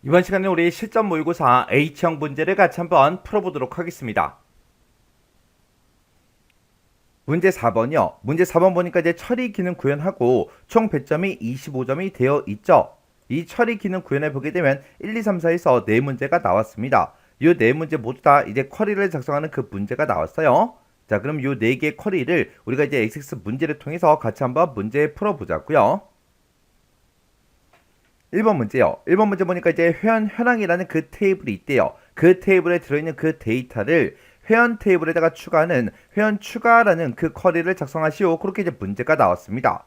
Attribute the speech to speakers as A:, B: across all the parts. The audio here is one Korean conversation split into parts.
A: 이번 시간에 우리 실전 모의고사 H형 문제를 같이 한번 풀어보도록 하겠습니다. 문제 4번이요. 문제 4번 보니까 이제 처리 기능 구현하고 총 배점이 25점이 되어 있죠. 이 처리 기능 구현해 보게 되면 1, 2, 3, 4에서 4문제가 나왔습니다. 이 4문제 모두 다 이제 쿼리를 작성하는 그 문제가 나왔어요. 자, 그럼 이 4개의 쿼리를 우리가 이제 XX 문제를 통해서 같이 한번 문제 풀어보자고요. 1번 문제요. 1번 문제 보니까 이제 회원 현황이라는 그 테이블이 있대요. 그 테이블에 들어있는 그 데이터를 회원 테이블에다가 추가하는 회원 추가라는 그 쿼리를 작성하시오. 그렇게 이제 문제가 나왔습니다.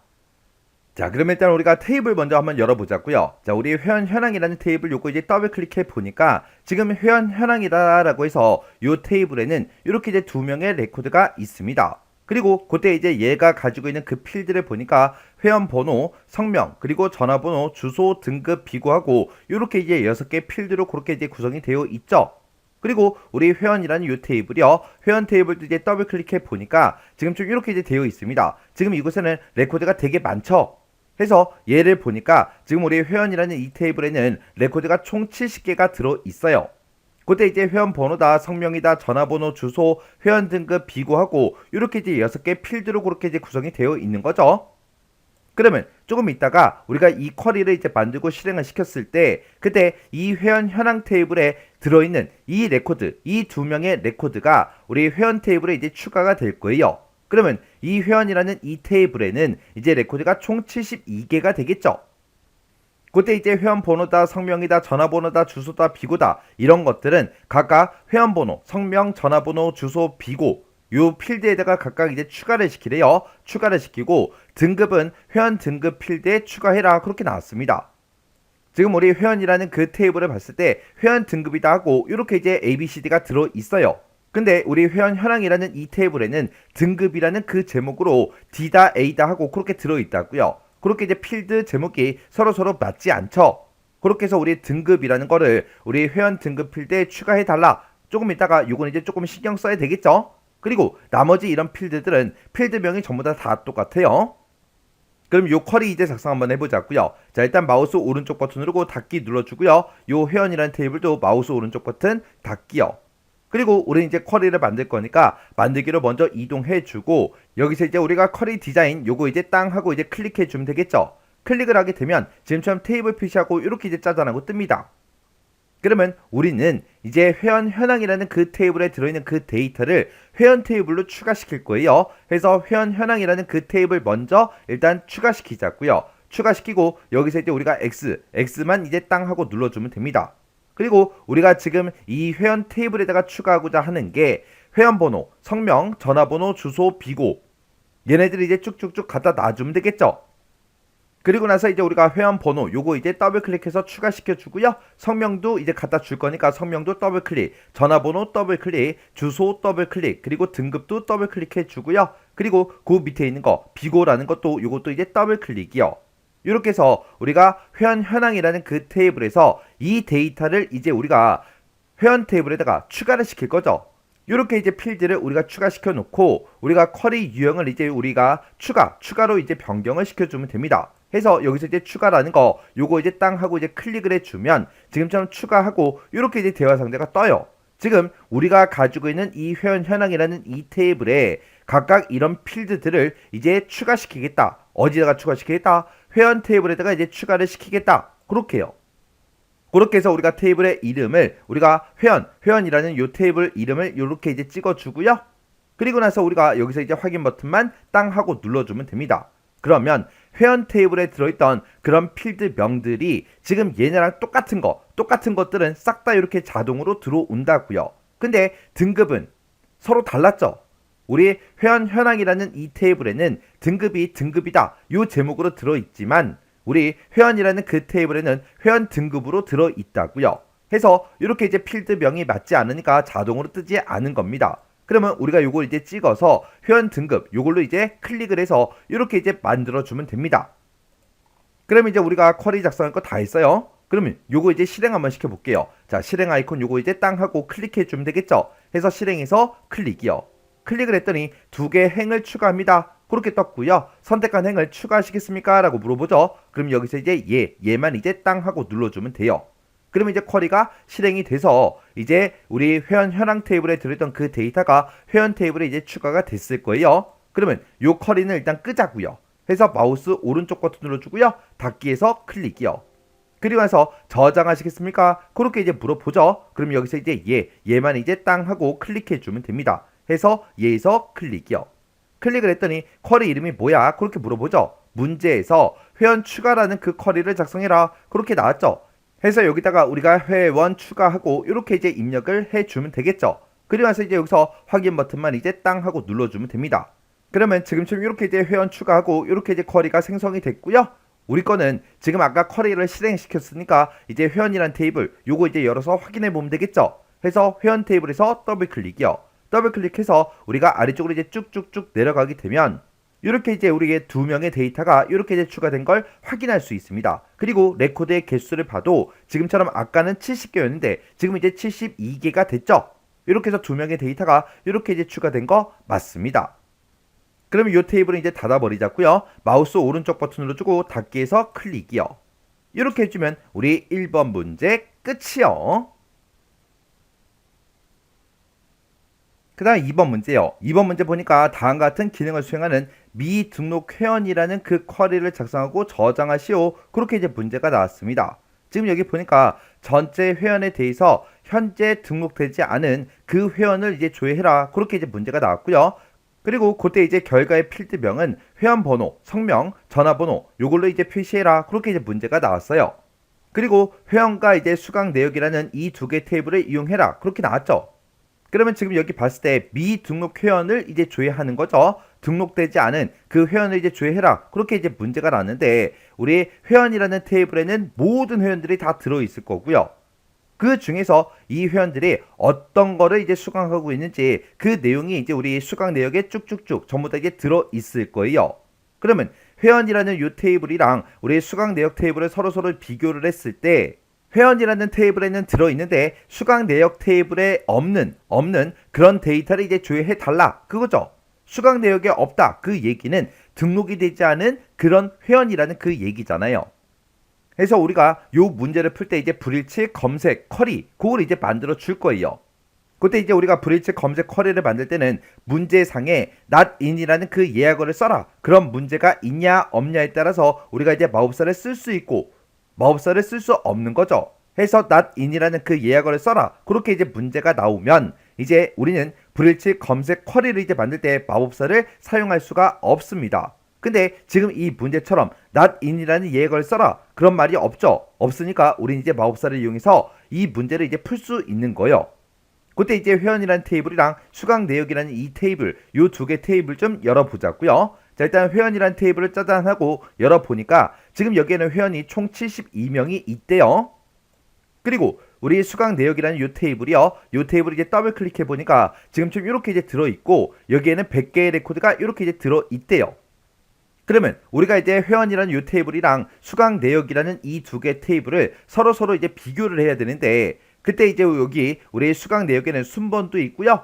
A: 자, 그러면 일단 우리가 테이블 먼저 한번 열어보자고요. 자, 우리 회원 현황이라는 테이블 요거 이제 더블 클릭해 보니까 지금 회원 현황이라고 해서 요 테이블에는 이렇게 이제 2명의 레코드가 있습니다. 그리고 그때 이제 얘가 가지고 있는 그 필드를 보니까 회원 번호, 성명, 그리고 전화번호, 주소, 등급, 비고하고 이렇게 이제 6개 필드로 그렇게 이제 구성이 되어 있죠. 그리고 우리 회원이라는 이 테이블이요. 회원 테이블도 이제 더블 클릭해 보니까 지금 좀 이렇게 이제 되어 있습니다. 지금 이곳에는 레코드가 되게 많죠. 해서 얘를 보니까 지금 우리 회원이라는 이 테이블에는 레코드가 총 70개가 들어 있어요. 그때 이제 회원 번호다, 성명이다, 전화번호, 주소, 회원 등급, 비고하고 이렇게 이제 6개 필드로 그렇게 이제 구성이 되어 있는 거죠. 그러면 조금 있다가 우리가 이 쿼리를 이제 만들고 실행을 시켰을 때 그때 이 회원 현황 테이블에 들어있는 이 레코드, 이 2명의 레코드가 우리 회원 테이블에 이제 추가가 될 거예요. 그러면 이 회원이라는 이 테이블에는 이제 레코드가 총 72개가 되겠죠. 그때 이제 회원 번호다, 성명이다, 전화번호다, 주소다, 비고다 이런 것들은 각각 회원 번호, 성명, 전화번호, 주소, 비고 요 필드에다가 각각 이제 추가를 시키래요. 추가를 시키고 등급은 회원 등급 필드에 추가해라 그렇게 나왔습니다. 지금 우리 회원이라는 그 테이블을 봤을 때 회원 등급이다 하고 이렇게 이제 ABCD가 들어 있어요. 근데 우리 회원 현황이라는 이 테이블에는 등급이라는 그 제목으로 D다 A다 하고 그렇게 들어 있다고요. 그렇게 이제 필드 제목이 서로 맞지 않죠. 그렇게 해서 우리 등급이라는 거를 우리 회원 등급 필드에 추가해 달라. 조금 있다가 요건 이제 조금 신경 써야 되겠죠. 그리고 나머지 이런 필드들은 필드명이 전부 다 똑같아요. 그럼 요 쿼리 이제 작성 한번 해보자고요. 자, 일단 마우스 오른쪽 버튼 누르고 닫기 눌러주고요. 요 회원이라는 테이블도 마우스 오른쪽 버튼 닫기요. 그리고 우리는 이제 쿼리를 만들 거니까 만들기로 먼저 이동해주고 여기서 이제 우리가 쿼리 디자인 요거 이제 땅 하고 이제 클릭해주면 되겠죠. 클릭을 하게 되면 지금처럼 테이블 표시하고 이렇게 이제 짜잔하고 뜹니다. 그러면 우리는 이제 회원 현황이라는 그 테이블에 들어있는 그 데이터를 회원 테이블로 추가시킬 거예요. 그래서 회원 현황이라는 그 테이블 먼저 일단 추가시키자고요. 추가시키고 여기서 이제 우리가 X만 이제 땅 하고 눌러주면 됩니다. 그리고 우리가 지금 이 회원 테이블에다가 추가하고자 하는 게 회원 번호, 성명, 전화번호, 주소, 비고 얘네들이 이제 쭉쭉쭉 갖다 놔주면 되겠죠. 그리고 나서 이제 우리가 회원 번호 요거 이제 더블 클릭해서 추가시켜 주고요. 성명도 이제 갖다 줄 거니까 성명도 더블 클릭, 전화번호 더블 클릭, 주소 더블 클릭, 그리고 등급도 더블 클릭해 주고요. 그리고 그 밑에 있는 거 비고라는 것도 요것도 이제 더블 클릭이요. 이렇게 해서 우리가 회원 현황이라는 그 테이블에서 이 데이터를 이제 우리가 회원 테이블에다가 추가를 시킬 거죠. 이렇게 이제 필드를 우리가 추가시켜 놓고 우리가 쿼리 유형을 이제 우리가 추가로 이제 변경을 시켜주면 됩니다. 해서 여기서 이제 추가라는 거 요거 이제 땅 하고 이제 클릭을 해주면 지금처럼 추가하고 이렇게 이제 대화 상자가 떠요. 지금 우리가 가지고 있는 이 회원 현황이라는 이 테이블에 각각 이런 필드들을 이제 추가시키겠다. 어디다가 추가시키겠다? 회원 테이블에다가 이제 추가를 시키겠다. 그렇게요. 그렇게 해서 우리가 테이블의 이름을 우리가 회원이라는 요 테이블 이름을 이렇게 이제 찍어주고요. 그리고 나서 우리가 여기서 이제 확인 버튼만 땅 하고 눌러주면 됩니다. 그러면 회원 테이블에 들어있던 그런 필드 명들이 지금 얘네랑 똑같은 것들은 싹 다 이렇게 자동으로 들어온다고요. 근데 등급은 서로 달랐죠. 우리 회원 현황이라는 이 테이블에는 등급이 등급이다 요 제목으로 들어있지만 우리 회원이라는 그 테이블에는 회원 등급으로 들어있다고요. 해서 이렇게 이제 필드명이 맞지 않으니까 자동으로 뜨지 않은 겁니다. 그러면 우리가 요걸 이제 찍어서 회원 등급 요걸로 이제 클릭을 해서 이렇게 이제 만들어주면 됩니다. 그러면 이제 우리가 쿼리 작성할 거 다 했어요. 그러면 요거 이제 실행 한번 시켜볼게요. 자, 실행 아이콘 요거 이제 땅 하고 클릭해주면 되겠죠. 해서 실행해서 클릭이요. 클릭을 했더니 2개 행을 추가합니다. 그렇게 떴고요. 선택한 행을 추가하시겠습니까? 라고 물어보죠. 그럼 여기서 이제 얘만 이제 땅 하고 눌러주면 돼요. 그러면 이제 쿼리가 실행이 돼서 이제 우리 회원 현황 테이블에 들어있던 그 데이터가 회원 테이블에 이제 추가가 됐을 거예요. 그러면 요 쿼리는 일단 끄자고요. 해서 마우스 오른쪽 버튼 눌러주고요. 닫기에서 클릭이요. 그리고 나서 저장하시겠습니까? 그렇게 이제 물어보죠. 그럼 여기서 이제 얘만 이제 땅 하고 클릭해주면 됩니다. 해서 얘에서 클릭이요. 클릭을 했더니 쿼리 이름이 뭐야? 그렇게 물어보죠. 문제에서 회원 추가라는 그 쿼리를 작성해라. 그렇게 나왔죠. 해서 여기다가 우리가 회원 추가하고 이렇게 이제 입력을 해주면 되겠죠. 그리고 나서 이제 여기서 확인 버튼만 이제 땅 하고 눌러주면 됩니다. 그러면 지금처럼 이렇게 이제 회원 추가하고 이렇게 이제 쿼리가 생성이 됐고요. 우리 거는 지금 아까 쿼리를 실행시켰으니까 이제 회원이란 테이블 요거 이제 열어서 확인해 보면 되겠죠. 해서 회원 테이블에서 더블 클릭이요. 더블 클릭해서 우리가 아래쪽으로 이제 쭉쭉쭉 내려가게 되면 이렇게 이제 우리의 두 명의 데이터가 이렇게 이제 추가된 걸 확인할 수 있습니다. 그리고 레코드의 개수를 봐도 지금처럼 아까는 70개였는데 지금 이제 72개가 됐죠. 이렇게 해서 두 명의 데이터가 이렇게 이제 추가된 거 맞습니다. 그러면 이 테이블은 이제 닫아버리자고요. 마우스 오른쪽 버튼 눌러주고 닫기에서 클릭이요. 이렇게 해주면 우리 1번 문제 끝이요. 그 다음 2번 문제요. 2번 문제 보니까 다음과 같은 기능을 수행하는 미등록 회원이라는 그 쿼리를 작성하고 저장하시오. 그렇게 이제 문제가 나왔습니다. 지금 여기 보니까 전체 회원에 대해서 현재 등록되지 않은 그 회원을 이제 조회해라. 그렇게 이제 문제가 나왔고요. 그리고 그때 이제 결과의 필드명은 회원 번호, 성명, 전화번호 요걸로 이제 표시해라. 그렇게 이제 문제가 나왔어요. 그리고 회원과 이제 수강 내역이라는 이 두 개 테이블을 이용해라. 그렇게 나왔죠. 그러면 지금 여기 봤을 때 미등록 회원을 이제 조회하는 거죠. 등록되지 않은 그 회원을 이제 조회해라. 그렇게 이제 문제가 나왔는데 우리 회원이라는 테이블에는 모든 회원들이 다 들어있을 거고요. 그 중에서 이 회원들이 어떤 거를 이제 수강하고 있는지 그 내용이 이제 우리 수강 내역에 쭉쭉쭉 전부 다 이제 들어있을 거예요. 그러면 회원이라는 이 테이블이랑 우리 수강 내역 테이블을 서로 비교를 했을 때 회원이라는 테이블에는 들어있는데 수강 내역 테이블에 없는 그런 데이터를 이제 조회해 달라 그거죠. 수강 내역에 없다 그 얘기는 등록이 되지 않은 그런 회원이라는 그 얘기잖아요. 그래서 우리가 요 문제를 풀 때 이제 불일치 검색 쿼리 그걸 이제 만들어 줄 거예요. 그때 이제 우리가 불일치 검색 쿼리를 만들 때는 문제상에 not in이라는 그 예약어를 써라. 그런 문제가 있냐 없냐에 따라서 우리가 이제 마법사를 쓸 수 있고 마법사를 쓸 수 없는 거죠. 해서 not in이라는 그 예약어를 써라. 그렇게 이제 문제가 나오면 이제 우리는 불일치 검색 쿼리를 이제 만들 때 마법사를 사용할 수가 없습니다. 근데 지금 이 문제처럼 not in이라는 예약어를 써라. 그런 말이 없죠. 없으니까 우리는 이제 마법사를 이용해서 이 문제를 이제 풀 수 있는 거예요. 그때 이제 회원이라는 테이블이랑 수강 내역이라는 이 테이블, 요 두 개 테이블 좀 열어보자고요. 자, 일단 회원이라는 테이블을 짜잔하고 열어보니까 지금 여기에는 회원이 총 72명이 있대요. 그리고 우리 수강 내역이라는 요 테이블이요. 요 테이블 이제 더블 클릭해 보니까 지금쯤 이렇게 이제 들어있고 여기에는 100개의 레코드가 이렇게 이제 들어있대요. 그러면 우리가 이제 회원이라는 요 테이블이랑 수강 내역이라는 이 두 개 테이블을 서로 이제 비교를 해야 되는데 그때 이제 여기 우리 수강 내역에는 순번도 있고요.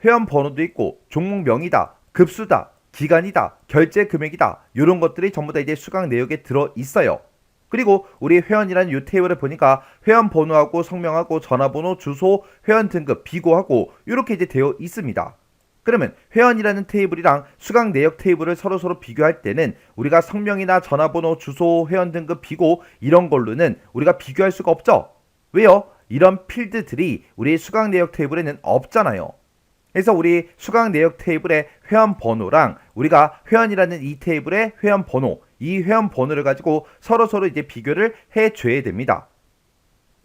A: 회원 번호도 있고 종목명이다, 급수다, 기간이다, 결제 금액이다. 이런 것들이 전부 다 이제 수강 내역에 들어 있어요. 그리고 우리 회원이라는 요 테이블을 보니까 회원 번호하고 성명하고 전화번호, 주소, 회원 등급, 비고하고 이렇게 이제 되어 있습니다. 그러면 회원이라는 테이블이랑 수강 내역 테이블을 서로 비교할 때는 우리가 성명이나 전화번호, 주소, 회원 등급, 비고 이런 걸로는 우리가 비교할 수가 없죠. 왜요? 이런 필드들이 우리 수강 내역 테이블에는 없잖아요. 그래서 우리 수강 내역 테이블의 회원 번호랑 우리가 회원이라는 이 테이블의 회원 번호, 이 회원 번호를 가지고 서로 이제 비교를 해줘야 됩니다.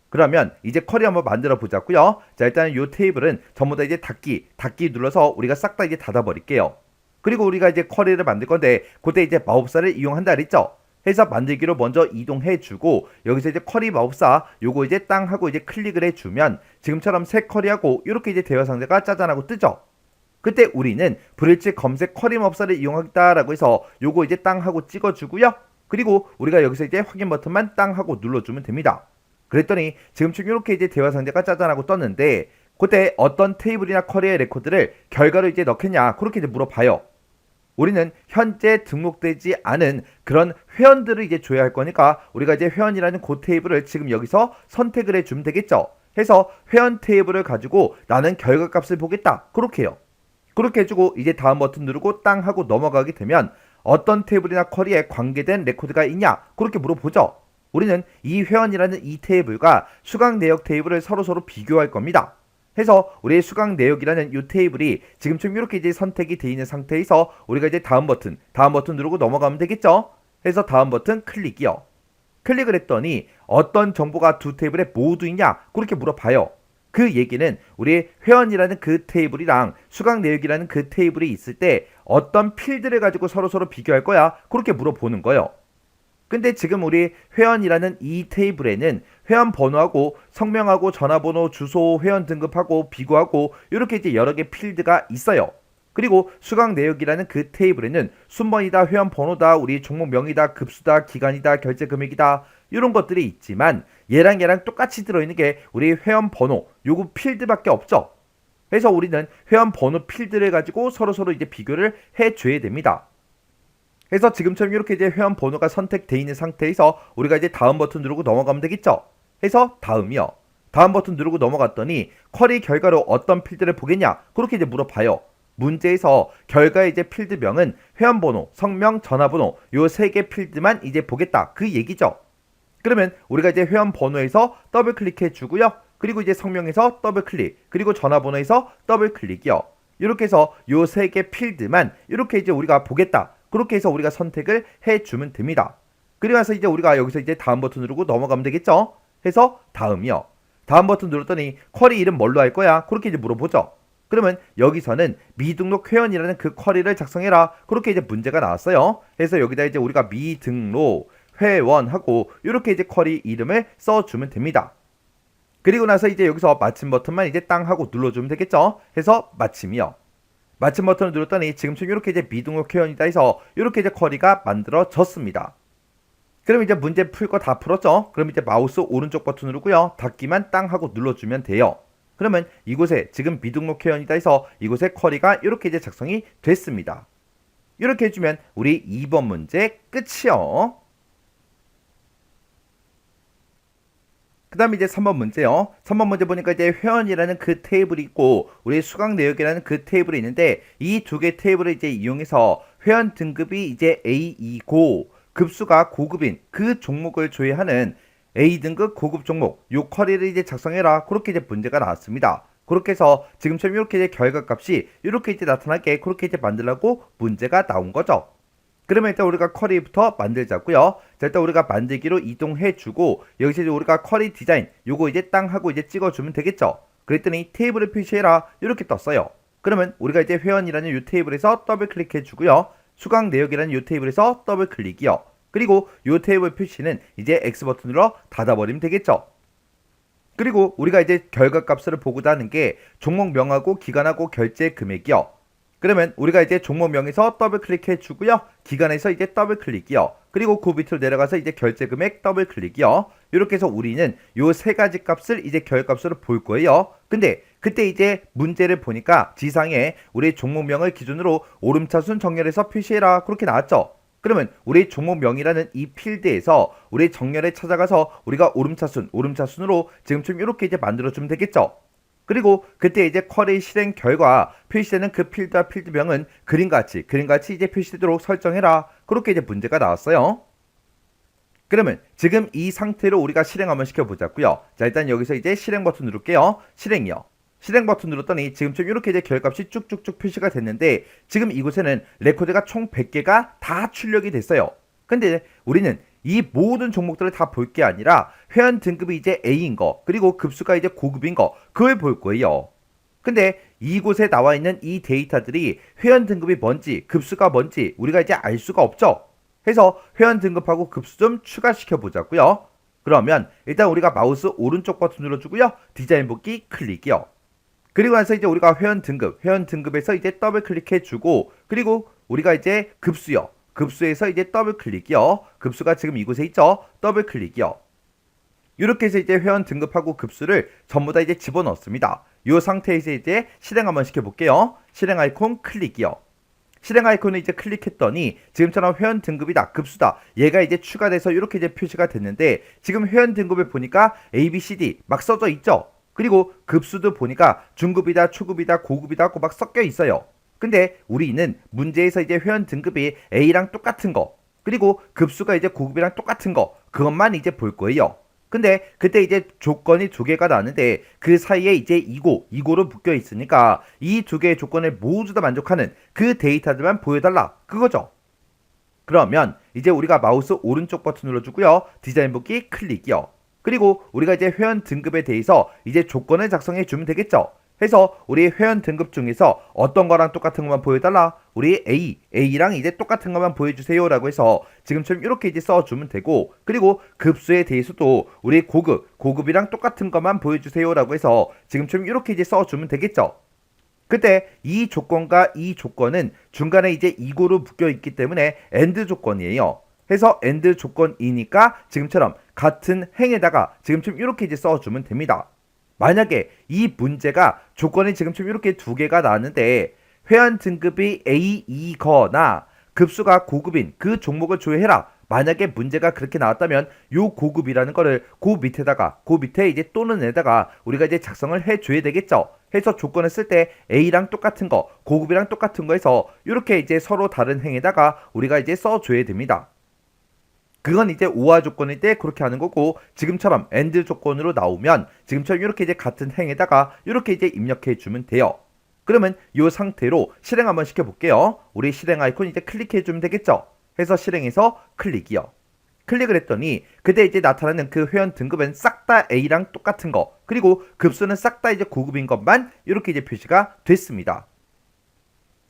A: 그러면 이제 쿼리 한번 만들어 보자고요. 자, 일단은 이 테이블은 전부 다 이제 닫기 눌러서 우리가 싹 다 이제 닫아 버릴게요. 그리고 우리가 이제 쿼리를 만들 건데 그때 이제 마법사를 이용한다 그랬죠. 해서 만들기로 먼저 이동해 주고 여기서 이제 쿼리 마법사 요거 이제 땅 하고 이제 클릭을 해 주면 지금처럼 새 쿼리하고 이렇게 이제 대화 상자가 짜잔하고 뜨죠. 그때 우리는 불일치 검색 쿼리 마법사를 이용하겠다라고 해서 요거 이제 땅 하고 찍어 주고요. 그리고 우리가 여기서 이제 확인 버튼만 땅 하고 눌러 주면 됩니다. 그랬더니 지금쯤 이렇게 이제 대화 상자가 짜잔하고 떴는데 그때 어떤 테이블이나 쿼리의 레코드를 결과로 이제 넣겠냐 그렇게 이제 물어봐요. 우리는 현재 등록되지 않은 그런 회원들을 이제 줘야 할 거니까 우리가 이제 회원이라는 그 테이블을 지금 여기서 선택을 해주면 되겠죠. 해서 회원 테이블을 가지고 나는 결과값을 보겠다. 그렇게 해요. 그렇게 해주고 이제 다음 버튼 누르고 땅 하고 넘어가게 되면 어떤 테이블이나 쿼리에 관계된 레코드가 있냐? 그렇게 물어보죠. 우리는 이 회원이라는 이 테이블과 수강 내역 테이블을 서로서로 비교할 겁니다. 해서 우리의 수강 내역이라는 이 테이블이 지금처럼 이렇게 이제 선택이 되어 있는 상태에서 우리가 이제 다음 버튼 누르고 넘어가면 되겠죠. 해서 다음 버튼 클릭이요. 클릭을 했더니 어떤 정보가 두 테이블에 모두 있냐? 그렇게 물어봐요. 그 얘기는 우리 회원이라는 그 테이블이랑 수강 내역이라는 그 테이블이 있을 때 어떤 필드를 가지고 서로서로 비교할 거야? 그렇게 물어보는 거예요. 근데 지금 우리 회원이라는 이 테이블에는 회원 번호하고 성명하고 전화번호, 주소, 회원 등급하고 비교하고 이렇게 이제 여러 개 필드가 있어요. 그리고 수강 내역이라는 그 테이블에는 순번이다, 회원 번호다, 우리 종목명이다, 급수다, 기간이다, 결제 금액이다 이런 것들이 있지만 얘랑 똑같이 들어있는 게 우리 회원 번호 요거 필드밖에 없죠. 그래서 우리는 회원 번호 필드를 가지고 서로서로 이제 비교를 해줘야 됩니다. 그래서 지금처럼 이렇게 이제 회원 번호가 선택되어 있는 상태에서 우리가 이제 다음 버튼 누르고 넘어가면 되겠죠. 해서 다음이요. 다음 버튼 누르고 넘어갔더니 쿼리 결과로 어떤 필드를 보겠냐? 그렇게 이제 물어봐요. 문제에서 결과의 이제 필드명은 회원 번호, 성명, 전화번호 요 세 개 필드만 이제 보겠다. 그 얘기죠. 그러면 우리가 이제 회원 번호에서 더블 클릭해 주고요. 그리고 이제 성명에서 더블 클릭, 그리고 전화번호에서 더블 클릭이요. 이렇게 해서 요 세 개 필드만 이렇게 이제 우리가 보겠다. 그렇게 해서 우리가 선택을 해주면 됩니다. 그리고 나서 이제 우리가 여기서 이제 다음 버튼 누르고 넘어가면 되겠죠? 해서 다음이요. 다음 버튼 눌렀더니 쿼리 이름 뭘로 할 거야? 그렇게 이제 물어보죠. 그러면 여기서는 미등록 회원이라는 그 쿼리를 작성해라. 그렇게 이제 문제가 나왔어요. 그래서 여기다 이제 우리가 미등록 회원하고 이렇게 이제 쿼리 이름을 써주면 됩니다. 그리고 나서 이제 여기서 마침 버튼만 이제 땅 하고 눌러주면 되겠죠? 해서 마침이요. 마침 버튼을 눌렀더니 지금처럼 이렇게 이제 미등록 회원이다 해서 이렇게 이제 쿼리가 만들어졌습니다. 그럼 이제 문제 풀 거 다 풀었죠? 그럼 이제 마우스 오른쪽 버튼 누르고요. 닫기만 땅 하고 눌러주면 돼요. 그러면 이곳에 지금 미등록 회원이다 해서 이곳에 쿼리가 이렇게 이제 작성이 됐습니다. 이렇게 해주면 우리 2번 문제 끝이요. 그 다음에 이제 3번 문제요. 3번 문제 보니까 이제 회원이라는 그 테이블이 있고 우리 수강 내역이라는 그 테이블이 있는데 이 두 개 테이블을 이제 이용해서 회원 등급이 이제 A2고 급수가 고급인 그 종목을 조회하는 A등급 고급 종목 요 쿼리를 이제 작성해라. 그렇게 이제 문제가 나왔습니다. 그렇게 해서 지금처럼 이렇게 이제 결과값이 이렇게 이제 나타나게 그렇게 이제 만들라고 문제가 나온 거죠. 그러면 일단 우리가 쿼리부터 만들자고요. 자, 일단 우리가 만들기로 이동해주고 여기서 이제 우리가 쿼리 디자인 요거 이제 땅 하고 이제 찍어주면 되겠죠. 그랬더니 테이블을 표시해라 이렇게 떴어요. 그러면 우리가 이제 회원이라는 요 테이블에서 더블 클릭해주고요. 수강 내역이라는 요 테이블에서 더블 클릭이요. 그리고 요 테이블 표시는 이제 X 버튼으로 닫아버리면 되겠죠. 그리고 우리가 이제 결과값을 보고자 하는 게 종목명하고 기간하고 결제 금액이요. 그러면 우리가 이제 종목명에서 더블 클릭해 주고요. 기간에서 이제 더블 클릭이요. 그리고 그 밑으로 내려가서 이제 결제 금액 더블 클릭이요. 이렇게 해서 우리는 요 세 가지 값을 이제 결과값으로 볼 거예요. 근데 그때 이제 문제를 보니까 지상에 우리 종목명을 기준으로 오름차순 정렬해서 표시해라. 그렇게 나왔죠. 그러면 우리 종목명이라는 이 필드에서 우리 정렬에 찾아가서 우리가 오름차순으로 지금처럼 이렇게 이제 만들어주면 되겠죠. 그리고 그때 이제 쿼리 실행 결과 표시되는 그 필드와 필드명은 그림같이 이제 표시되도록 설정해라. 그렇게 이제 문제가 나왔어요. 그러면 지금 이 상태로 우리가 실행 한번 시켜보자고요. 자, 일단 여기서 이제 실행 버튼 누를게요. 실행이요. 실행 버튼 눌렀더니 지금처럼 이렇게 이제 결과값이 쭉쭉쭉 표시가 됐는데 지금 이곳에는 레코드가 총 100개가 다 출력이 됐어요. 근데 우리는 이 모든 종목들을 다 볼 게 아니라 회원 등급이 이제 A인 거 그리고 급수가 이제 고급인 거 그걸 볼 거예요. 근데 이곳에 나와 있는 이 데이터들이 회원 등급이 뭔지 급수가 뭔지 우리가 이제 알 수가 없죠. 해서 회원 등급하고 급수 좀 추가시켜 보자고요. 그러면 일단 우리가 마우스 오른쪽 버튼 눌러주고요. 디자인 복귀 클릭이요. 그리고 나서 이제 우리가 회원 등급에서 이제 더블 클릭해 주고 그리고 우리가 이제 급수요. 급수에서 이제 더블 클릭이요. 급수가 지금 이곳에 있죠. 더블 클릭이요. 이렇게 해서 이제 회원 등급하고 급수를 전부 다 이제 집어넣습니다. 이 상태에서 이제 실행 한번 시켜볼게요. 실행 아이콘 클릭이요. 실행 아이콘을 이제 클릭했더니 지금처럼 회원 등급이다, 급수다, 얘가 이제 추가돼서 이렇게 이제 표시가 됐는데 지금 회원 등급을 보니까 A, B, C, D 막 써져 있죠. 그리고 급수도 보니까 중급이다, 초급이다, 고급이다 하고 막 섞여 있어요. 근데 우리는 문제에서 이제 회원 등급이 A랑 똑같은 거, 그리고 급수가 이제 고급이랑 똑같은 거, 그것만 이제 볼 거예요. 근데 그때 이제 조건이 두 개가 나는데 그 사이에 이제 이고로 묶여 있으니까 이 두 개의 조건을 모두 다 만족하는 그 데이터들만 보여달라, 그거죠. 그러면 이제 우리가 마우스 오른쪽 버튼 눌러주고요, 디자인 보기 클릭이요. 그리고 우리가 이제 회원 등급에 대해서 이제 조건을 작성해 주면 되겠죠. 해서 우리 회원 등급 중에서 어떤 거랑 똑같은 것만 보여달라, 우리 A랑 이제 똑같은 것만 보여주세요 라고 해서 지금처럼 이렇게 이제 써주면 되고, 그리고 급수에 대해서도 우리 고급이랑 똑같은 것만 보여주세요 라고 해서 지금처럼 이렇게 이제 써주면 되겠죠. 그때 이 조건과 이 조건은 중간에 이제 이고로 묶여 있기 때문에 AND 조건이에요. 해서 AND 조건이니까 지금처럼 같은 행에다가 지금처럼 이렇게 이제 써주면 됩니다. 만약에 이 문제가 조건이 지금처럼 이렇게 두 개가 나왔는데 회원 등급이 A2거나 급수가 고급인 그 종목을 조회해라, 만약에 문제가 그렇게 나왔다면 요 고급이라는 거를 그 밑에 이제 또는에다가 우리가 이제 작성을 해줘야 되겠죠. 해서 조건을 쓸 때 A랑 똑같은 거, 고급이랑 똑같은 거 해서 이렇게 이제 서로 다른 행에다가 우리가 이제 써줘야 됩니다. 그건 이제 오화 조건일 때 그렇게 하는 거고, 지금처럼 AND 조건으로 나오면 지금처럼 이렇게 이제 같은 행에다가 이렇게 이제 입력해 주면 돼요. 그러면 이 상태로 실행 한번 시켜볼게요. 우리 실행 아이콘 이제 클릭해 주면 되겠죠. 해서 실행해서 클릭이요. 클릭을 했더니 그때 이제 나타나는 그 회원 등급은 싹 다 A랑 똑같은 거, 그리고 급수는 싹 다 이제 고급인 것만 이렇게 이제 표시가 됐습니다.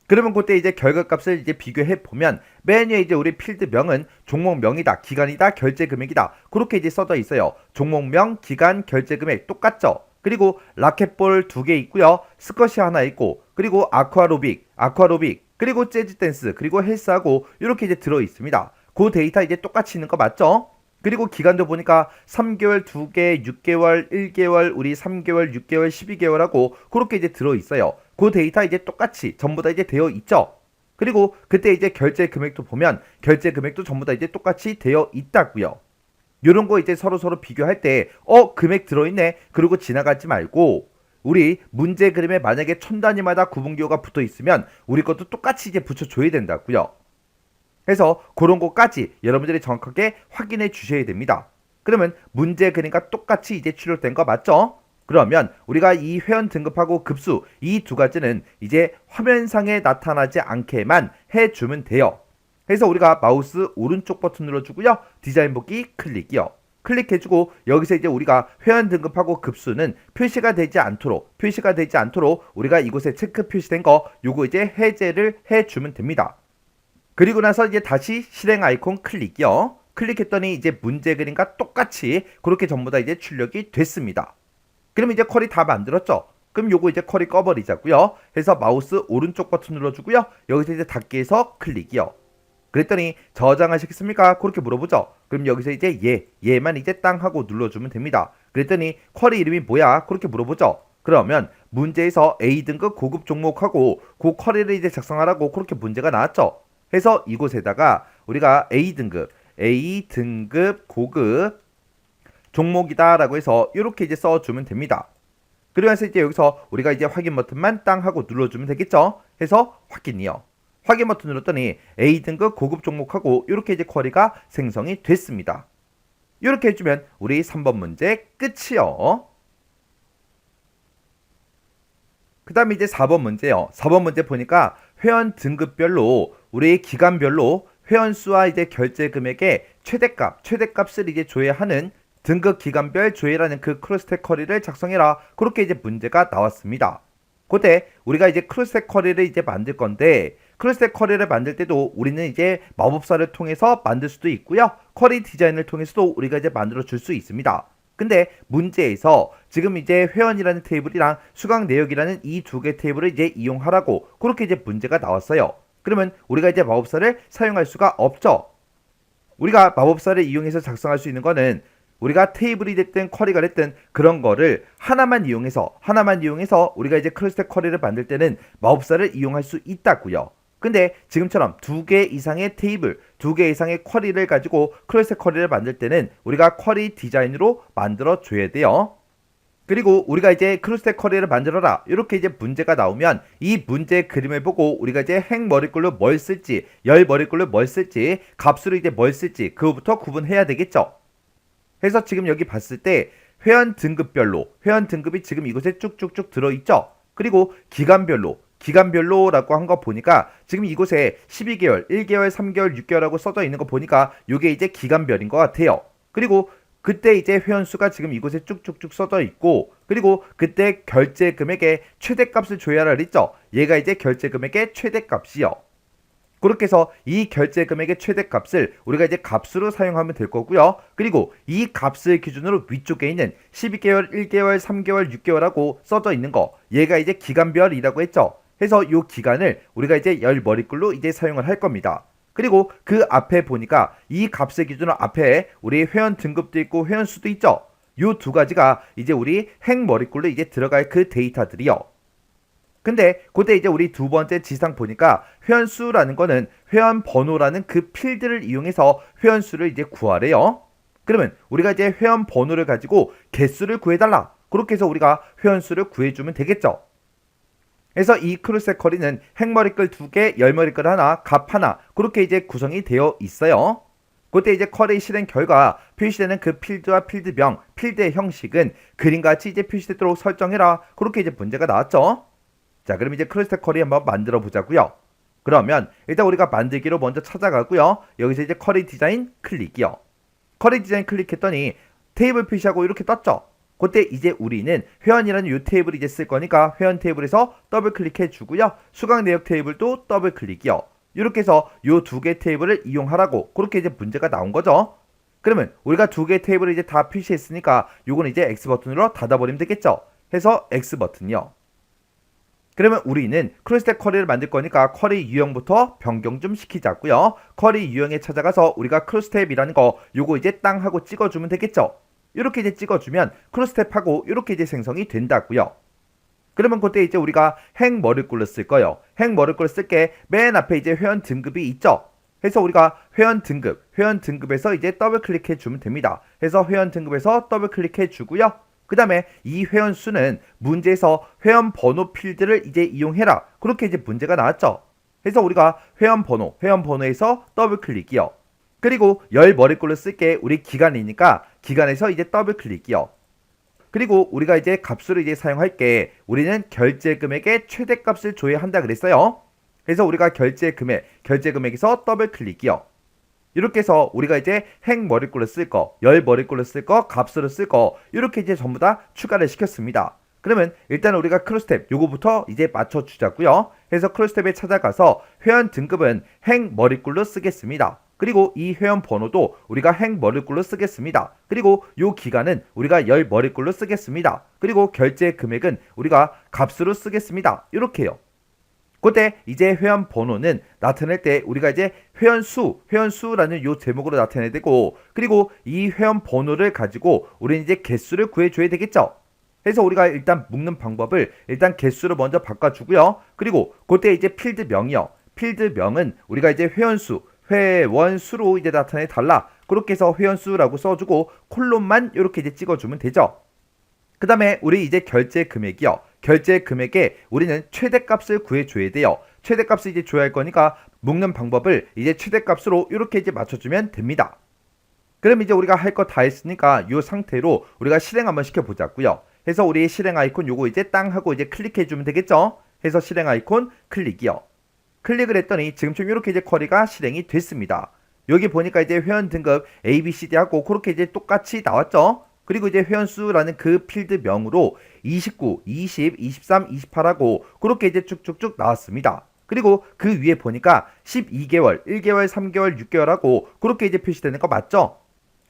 A: 그러면 그때 이제 결과값을 이제 비교해 보면 맨 위에 이제 우리 필드명은 종목명이다, 기간이다, 결제금액이다, 그렇게 이제 써져 있어요. 종목명, 기간, 결제금액 똑같죠. 그리고 라켓볼 2개 있고요, 스쿼시 하나 있고, 그리고 아쿠아로빅, 그리고 재즈댄스, 그리고 헬스하고 이렇게 이제 들어 있습니다. 그 데이터 이제 똑같이 있는 거 맞죠? 그리고 기간도 보니까 3개월, 2개, 6개월, 1개월, 우리 3개월, 6개월, 12개월하고 그렇게 이제 들어 있어요. 그 데이터 이제 똑같이 전부 다 이제 되어 있죠. 그리고 그때 이제 결제 금액도 보면 결제 금액도 전부 다 이제 똑같이 되어 있다고요. 요런 거 이제 서로 비교할 때 금액 들어있네 그리고 지나가지 말고, 우리 문제 그림에 만약에 천 단위마다 구분기호가 붙어 있으면 우리 것도 똑같이 이제 붙여줘야 된다고요. 해서 그런 것까지 여러분들이 정확하게 확인해 주셔야 됩니다. 그러면 문제 그림과 똑같이 이제 출력된 거 맞죠? 그러면 우리가 이 회원 등급하고 급수 이 두 가지는 이제 화면상에 나타나지 않게만 해주면 돼요. 그래서 우리가 마우스 오른쪽 버튼 눌러주고요, 디자인 보기 클릭이요. 클릭해주고 여기서 이제 우리가 회원 등급하고 급수는 표시가 되지 않도록 우리가 이곳에 체크 표시된 거 요거 이제 해제를 해주면 됩니다. 그리고 나서 이제 다시 실행 아이콘 클릭이요. 클릭했더니 이제 문제 그림과 똑같이 그렇게 전부 다 이제 출력이 됐습니다. 그럼 이제 쿼리 다 만들었죠? 그럼 요거 이제 쿼리 꺼버리자고요. 해서 마우스 오른쪽 버튼 눌러주고요. 여기서 이제 닫기해서 클릭이요. 그랬더니 저장하시겠습니까? 그렇게 물어보죠. 그럼 여기서 이제 얘만 이제 땅 하고 눌러주면 됩니다. 그랬더니 쿼리 이름이 뭐야? 그렇게 물어보죠. 그러면 문제에서 A등급 고급 종목하고 그 쿼리를 이제 작성하라고 그렇게 문제가 나왔죠. 해서 이곳에다가 우리가 A등급 고급 종목이다 라고 해서 이렇게 이제 써주면 됩니다. 그러면서 이제 여기서 우리가 이제 확인 버튼만 땅 하고 눌러주면 되겠죠. 해서 확인이요. 확인 버튼 눌렀더니 A등급 고급 종목하고 이렇게 이제 쿼리가 생성이 됐습니다. 이렇게 해주면 우리 3번 문제 끝이요. 그 다음에 이제 4번 문제요. 4번 문제 보니까 회원 등급별로 우리 기간별로 회원수와 이제 결제 금액의 최대값을 이제 조회하는 등급 기간별 조회라는 그 크로스텍 쿼리를 작성해라. 그렇게 이제 문제가 나왔습니다. 그때 우리가 이제 크로스텍 쿼리를 이제 만들 건데, 크로스텍 쿼리를 만들 때도 우리는 이제 마법사를 통해서 만들 수도 있고요, 쿼리 디자인을 통해서도 우리가 이제 만들어 줄 수 있습니다. 근데 문제에서 지금 이제 회원이라는 테이블이랑 수강 내역이라는 이 두 개 테이블을 이제 이용하라고 그렇게 이제 문제가 나왔어요. 그러면 우리가 이제 마법사를 사용할 수가 없죠. 우리가 마법사를 이용해서 작성할 수 있는 거는 우리가 테이블이 됐든 쿼리가 됐든 그런 거를 하나만 이용해서 우리가 이제 크로스텍 쿼리를 만들 때는 마법사를 이용할 수 있다고요. 근데 지금처럼 두 개 이상의 테이블, 두 개 이상의 쿼리를 가지고 크로스텍 쿼리를 만들 때는 우리가 쿼리 디자인으로 만들어 줘야 돼요. 그리고 우리가 이제 크로스텍 쿼리를 만들어라 이렇게 이제 문제가 나오면 이 문제 그림을 보고 우리가 이제 행 머리글로 뭘 쓸지, 열 머리글로 뭘 쓸지, 값으로 이제 뭘 쓸지 그거부터 구분해야 되겠죠. 그래서 지금 여기 봤을 때 회원 등급별로 회원 등급이 지금 이곳에 쭉쭉쭉 들어있죠. 그리고 기간별로라고 한 거 보니까 지금 이곳에 12개월, 1개월, 3개월, 6개월하고 써져 있는 거 보니까 이게 이제 기간별인 것 같아요. 그리고 그때 이제 회원수가 지금 이곳에 쭉쭉쭉 써져 있고, 그리고 그때 결제 금액의 최대값을 줘야 할 있죠. 얘가 이제 결제 금액의 최대값이요. 그렇게 해서 이 결제 금액의 최대값을 우리가 이제 값으로 사용하면 될 거고요. 그리고 이 값을 기준으로 위쪽에 있는 12개월, 1개월, 3개월, 6개월하고 써져 있는 거, 얘가 이제 기간별이라고 했죠. 해서 이 기간을 우리가 이제 열 머리글로 이제 사용을 할 겁니다. 그리고 그 앞에 보니까 이 값의 기준으로 앞에 우리 회원 등급도 있고 회원 수도 있죠. 요 두 가지가 이제 우리 행 머리글로 이제 들어갈 그 데이터들이요. 근데 그때 이제 우리 두 번째 지상 보니까 회원 수라는 거는 회원 번호라는 그 필드를 이용해서 회원 수를 이제 구하래요. 그러면 우리가 이제 회원 번호를 가지고 개수를 구해달라. 그렇게 해서 우리가 회원 수를 구해주면 되겠죠. 그래서 이 크로스텍 쿼리는 행머리글 2개, 열머리글 하나, 값 하나 그렇게 이제 구성이 되어 있어요. 그때 이제 쿼리 실행 결과 표시되는 그 필드와 필드명, 필드의 형식은 그림같이 이제 표시되도록 설정해라. 그렇게 이제 문제가 나왔죠. 자, 그럼 이제 크로스텍 쿼리 한번 만들어 보자고요. 그러면 일단 우리가 만들기로 먼저 찾아가고요. 여기서 이제 쿼리 디자인 클릭이요. 쿼리 디자인 클릭했더니 테이블 표시하고 이렇게 떴죠. 그때 이제 우리는 회원이라는 이 테이블을 이제 쓸 거니까 회원 테이블에서 더블 클릭해 주고요. 수강 내역 테이블도 더블 클릭이요. 이렇게 해서 이 두 개 테이블을 이용하라고 그렇게 이제 문제가 나온 거죠. 그러면 우리가 두 개 테이블을 이제 다 표시했으니까 요건 이제 X 버튼으로 닫아버리면 되겠죠. 해서 X 버튼이요. 그러면 우리는 크로스텍 쿼리를 만들 거니까 쿼리 유형부터 변경 좀 시키자고요. 쿼리 유형에 찾아가서 우리가 크로스텝이라는 거 요거 이제 땅 하고 찍어주면 되겠죠. 이렇게 이제 찍어주면 크로스텝하고 이렇게 이제 생성이 된다고요. 그러면 그때 이제 우리가 행 머리글로 쓸 거예요. 행 머리글로 쓸 게 맨 앞에 이제 회원 등급이 있죠. 해서 우리가 회원 등급에서 이제 더블 클릭해 주면 됩니다. 해서 회원 등급에서 더블 클릭해 주고요. 그 다음에 이 회원 수는 문제에서 회원 번호 필드를 이제 이용해라. 그렇게 이제 문제가 나왔죠. 그래서 우리가 회원 번호에서 더블 클릭이요. 그리고 열 머리글로 쓸게 우리 기간이니까 기간에서 이제 더블 클릭이요. 그리고 우리가 이제 값으로 이제 사용할 게 우리는 결제 금액의 최대값을 줘야 한다 그랬어요. 그래서 우리가 결제 금액에서 더블 클릭이요. 이렇게 해서 우리가 이제 행 머리글로 쓸 거, 열 머리글로 쓸 거, 값으로 쓸 거 이렇게 이제 전부 다 추가를 시켰습니다. 그러면 일단 우리가 크로스텝 요거부터 이제 맞춰주자고요. 그래서 크로스텝에 찾아가서 회원 등급은 행 머리글로 쓰겠습니다. 그리고 이 회원 번호도 우리가 행 머리글로 쓰겠습니다. 그리고 요 기간은 우리가 열 머리글로 쓰겠습니다. 그리고 결제 금액은 우리가 값으로 쓰겠습니다. 이렇게요. 그때 이제 회원 번호는 나타낼 때 우리가 이제 회원수라는 요 제목으로 나타내야 되고, 그리고 이 회원 번호를 가지고 우리는 이제 개수를 구해줘야 되겠죠. 그래서 우리가 일단 묶는 방법을 일단 개수로 먼저 바꿔주고요. 그리고 그때 이제 필드명이요. 필드명은 우리가 이제 회원수로 이제 나타내 달라. 그렇게 해서 회원수라고 써주고 콜론만 이렇게 이제 찍어주면 되죠. 그 다음에 우리 이제 결제 금액이요. 결제 금액에 우리는 최대값을 구해줘야 돼요. 최대값을 이제 줘야 할 거니까 묶는 방법을 이제 최대값으로 이렇게 이제 맞춰주면 됩니다. 그럼 이제 우리가 할 거 다 했으니까 이 상태로 우리가 실행 한번 시켜보자고요. 해서 우리 실행 아이콘 요거 이제 땅 하고 이제 클릭해주면 되겠죠. 해서 실행 아이콘 클릭이요. 클릭을 했더니 지금쯤 이렇게 이제 쿼리가 실행이 됐습니다. 여기 보니까 이제 회원 등급 A, B, C, D 하고 그렇게 이제 똑같이 나왔죠. 그리고 이제 회원수라는 그 필드명으로 29, 20, 23, 28하고 그렇게 이제 쭉쭉쭉 나왔습니다. 그리고 그 위에 보니까 12개월, 1개월, 3개월, 6개월하고 그렇게 이제 표시되는 거 맞죠?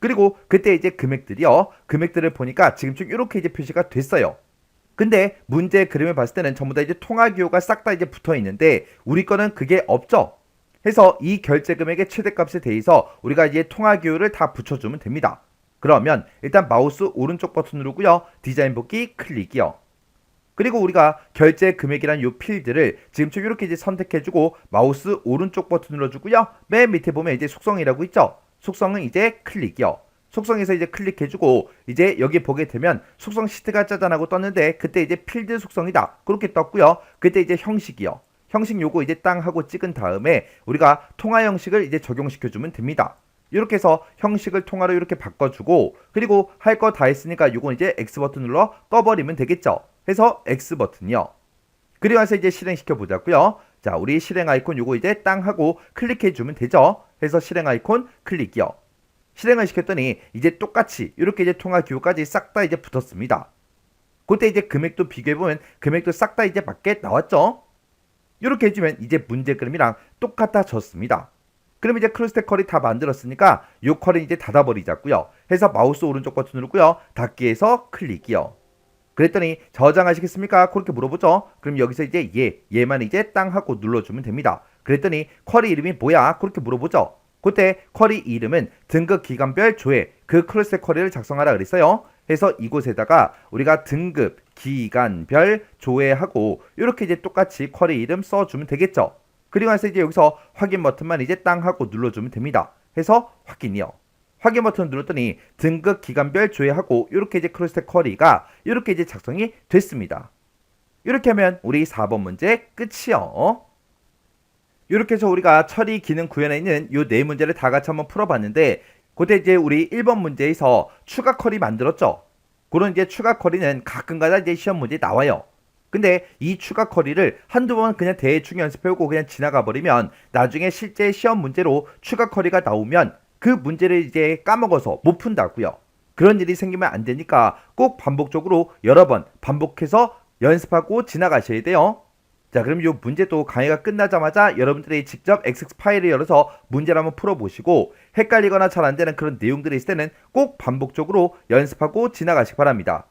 A: 그리고 그때 이제 금액들을 보니까 지금쯤 이렇게 이제 표시가 됐어요. 근데 문제 그림을 봤을 때는 전부 다 이제 통화기호가 싹 다 이제 붙어 있는데 우리 거는 그게 없죠. 해서 이 결제 금액의 최대값에 대해서 우리가 이제 통화기호를 다 붙여주면 됩니다. 그러면 일단 마우스 오른쪽 버튼 누르고요. 디자인 복귀 클릭이요. 그리고 우리가 결제 금액이란 요 필드를 지금처럼 이렇게 이제 선택해주고 마우스 오른쪽 버튼 눌러주고요. 맨 밑에 보면 이제 속성이라고 있죠. 속성은 이제 클릭이요. 속성에서 이제 클릭해주고 이제 여기 보게 되면 속성 시트가 짜잔하고 떴는데 그때 이제 필드 속성이다 그렇게 떴고요. 그때 이제 형식이요. 형식 요거 이제 땅 하고 찍은 다음에 우리가 통화 형식을 이제 적용시켜주면 됩니다. 이렇게 해서 형식을 통화로 이렇게 바꿔주고 그리고 할 거 다 했으니까 요건 이제 X 버튼 눌러 꺼버리면 되겠죠. 해서 X 버튼이요. 그리고 나서 이제 실행시켜 보자고요. 자, 우리 실행 아이콘 요거 이제 땅 하고 클릭해 주면 되죠. 해서 실행 아이콘 클릭이요. 실행을 시켰더니 이제 똑같이 이렇게 이제 통화 기호까지 싹 다 이제 붙었습니다. 그때 이제 금액도 비교해 보면 금액도 싹 다 이제 밖에 나왔죠. 이렇게 해주면 이제 문제 그림이랑 똑같아졌습니다. 그럼 이제 크로스텍 쿼리 다 만들었으니까 이 쿼리 이제 닫아버리자고요. 해서 마우스 오른쪽 버튼 누르고요. 닫기에서 클릭이요. 그랬더니 저장하시겠습니까? 그렇게 물어보죠. 그럼 여기서 이제 얘만 이제 땅 하고 눌러주면 됩니다. 그랬더니 쿼리 이름이 뭐야? 그렇게 물어보죠. 그때 쿼리 이름은 등급 기간별 조회 그 크로스텍 쿼리를 작성하라 그랬어요. 해서 이곳에다가 우리가 등급 기간별 조회하고 이렇게 이제 똑같이 쿼리 이름 써주면 되겠죠. 그리고 나서 이제 여기서 확인 버튼만 이제 땅 하고 눌러주면 됩니다. 해서 확인이요. 확인 버튼 눌렀더니 등급 기간별 조회하고 이렇게 이제 크로스텍 쿼리가 이렇게 이제 작성이 됐습니다. 이렇게 하면 우리 4번 문제 끝이요. 이렇게 해서 우리가 처리 기능 구현에 있는 이 네 문제를 다 같이 한번 풀어봤는데 그때 이제 우리 1번 문제에서 추가 쿼리 만들었죠. 그런 이제 추가 쿼리는 가끔가다 이제 시험 문제에 나와요. 근데 이 추가 쿼리를 한두 번 그냥 대충 연습해오고 그냥 지나가 버리면 나중에 실제 시험 문제로 추가 쿼리가 나오면 그 문제를 이제 까먹어서 못 푼다고요. 그런 일이 생기면 안 되니까 꼭 반복적으로 여러 번 반복해서 연습하고 지나가셔야 돼요. 자, 그럼 이 문제도 강의가 끝나자마자 여러분들이 직접 XX 파일을 열어서 문제를 한번 풀어보시고 헷갈리거나 잘 안 되는 그런 내용들이 있을 때는 꼭 반복적으로 연습하고 지나가시기 바랍니다.